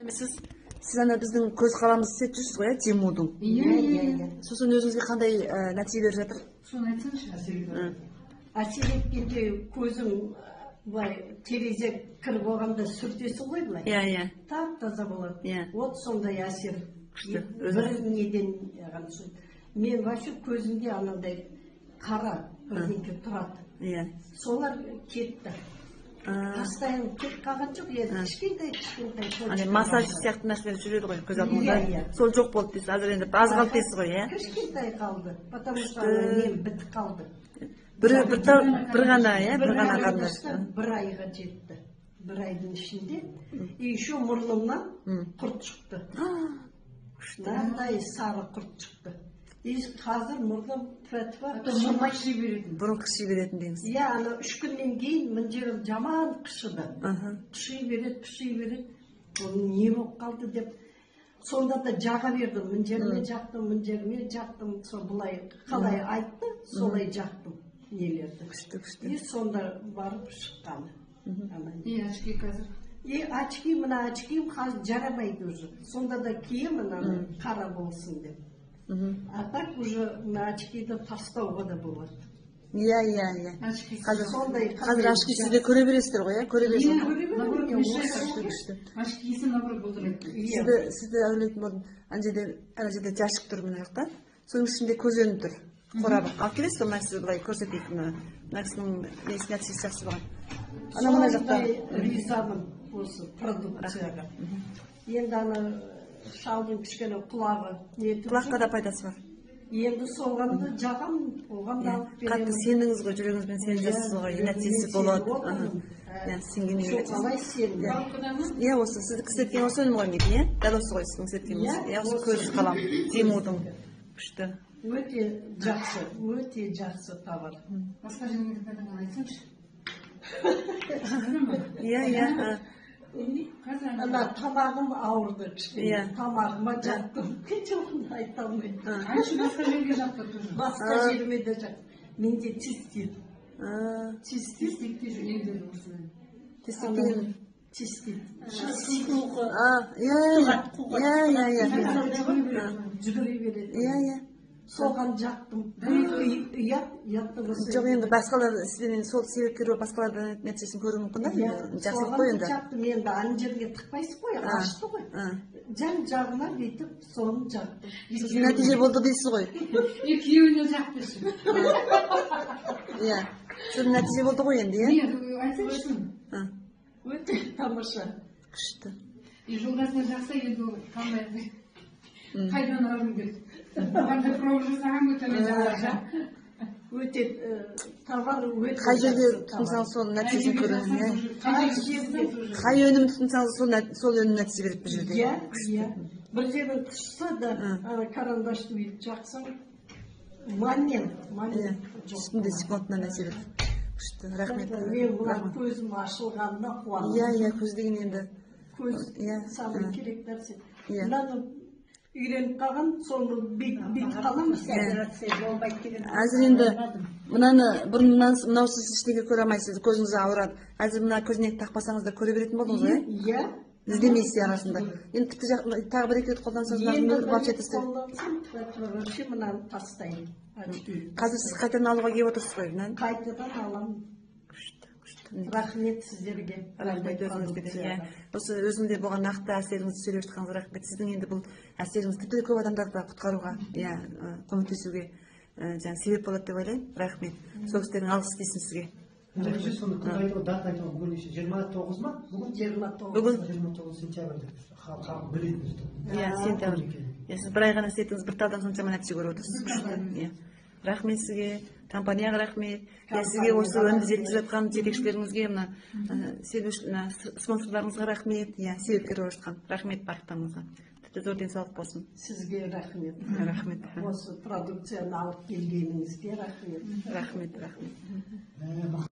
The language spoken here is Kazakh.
Siz ана біздің көз қаламызды істеп жүрсіз ғой, Тимурдың. Иә. Сосын өзіңізге қандай нәтиже беріп жатыр? Соны айтсаңшы. Әсер еткенде көзің былай терезе кіріп болғанда сүртесің ғой былай. Иә. Тап-таза болады. Иә. Вот сондай әсер. Бір неден мен вообще көзімде анандай қара бірдеңке тұрады. Иә. Солар кетті. Постоянно кетіп қалған жоқ, енді кішкентай. Ане массаж сияқты нәрселер жүреді ғой көз алдыңызда. Сол жоқ болды дейсіз, қазір енді аз қалды дейсіз ғой, иә? Кішкентай қалды, потому что мен бітіп қалды. Бір ғана, иә, бір ғана қарындаш. Бір айға жетті. Бір айдың ішінде. И еще мұрнымнан құрт шықты. Мынандай сары құрт шықты. И қазір мұрным Бұрын қыши беретін. Бұрын қыши беретін дейміз. Иә, ана 3 күннен кейін мына жерім жаман қышыды. Қыши береді. Оның не болып қалды деп. Сонда да жаға бердім. Мына жеріме жақтым. Сол былай қалай айтты, солай жақтым нелерді. И сонда барып шыққаны. И очки қазір. И мына очким қазір жарамайды уже. Сонда да киемін ана қара болсын деп. А так уже на очкиді тастауға да болады. Иә. Қазір очки сізде көре бересіздер ғой, иә? Көре бересіздер. Очкиісі наоборот болдырады. Сізді әулетін болдың, ана жерде жашық тұр мына жақта. Соның ішінде көзені тұр. Қорабы. Алып келесіз ғой, мына сізді былай көрсетейік. Мына кісінің нәтижесі жақсы болған. Мына жақта ризамын осы продукцияға. Енді ана шалдың кішкене құлағы нетіп жүр. Құлаққа да пайдасы бар. Енді соғанды жағам, оған да алып беремін. Қатты сеніңіз ғой, жүрегіңізбен сенесіз ғой, нәтижесі болады. Қалай сенді? Иә, осы сізді кісеткен осы өнім ғой мекен, иә? Дәл осы ғой сіздің кісеткеніңіз. Иә, осы көз қалам, Тимурдың. Күшті. Өте жақсы товар. Басқа жеңілдіктердің айтсаңшы. Иә. Ана тамағым ауырды кішкене. Тамағыма жаттым. Жоғын айта алмайым. Басқа жерге жатты тұр. Басқа жеріме де жаттым. Менде цистит. Циститте жүргендер осыны. Цистит. Жүгіре береді. Иә. Соған жаттым. Ұятты болса. Жоқ, енді басқалар сізден сол себепкер басқалардан нәтижесін көру мүмкін да? Жақсылық қой енді. Соған жаттым, енді ана жерге тықпайсыз ғой, ашты ғой. Жан-жағына бүйтіп, соны жаттым. Сіз нәтиже болды дейсіз ғой. Күйеуіне жақтыршы. Иә. Сіз нәтиже болды ғой енді, иә? Айтсаңшы. Өте тамаша. Күшті. Жолдасына жақса енді қандай қайдан алғым келді. Қандай провод жасаған өте жақсы. Өте товар өте. Қай жерде тұтынсаңыз сол нәтижесін көресіз. Қай өнім тұтынсаңыз сол өнім нәтиже береді бір жерде. Иә. Бір жерін тұшса да карандашты өйтіп жақсаң момент. Үстінде секундына нәтиже береді. Күшті, рахмет. Мен бұлар көзім ашылғанына қуандым. Иә, көз деген енді. Көз самый керек нәрсе. Мынаны үйреніп қалған, соны бүйтіп қаламыз. Әзір енді мынаны бұрыннан мынау сіз ештеңе көре алмайсыз, көзіңіз ауырады. Әзір мына көзінек тақпасаңыз да көре беретін болдыңыз ғой? Иә. Іздемейсіз арасында. енді тіпті тағы бір екі рет қолдансаңыз вообще вообще мынаны тастаймын. Қазір сіз қайтадан алуға келіп отырсыз ғой? Қайтадан аламын. Рахмет сіздерге. Рахмет өзіңізге де. Осы өзімде болған нақты әсеріңізді сөйлеп жатқаныңызға рахмет. Сіздің енді бұл әсеріңіз тіпті көп адамдарды құтқаруға, көмектесуге себеп болады деп ойлаймын. Рахмет. Сол кісілердің алғыс дейсін сізге. Соны дат айтуға бүгін 29 ма? Бүгін 29 сентябрьде халық біледі. Иә, сентябрь. Сіз бір ай ғана істеттіңіз, бір талдан соншама нәтиже көріп отырсыз. Рахмет сізге, компанияға рахмет. Сізге осы өнімді жеткізіп жатқан жетекшілеріңізге, мына спонсорларыңызға рахмет. Себепкер болып жатқан. Рахмет барлықтарыңызға. Тіпті зор денсаулық болсын. Сізге рахмет. Рахмет. Осы продукцияны алып келгеніңізге рахмет. Рахмет.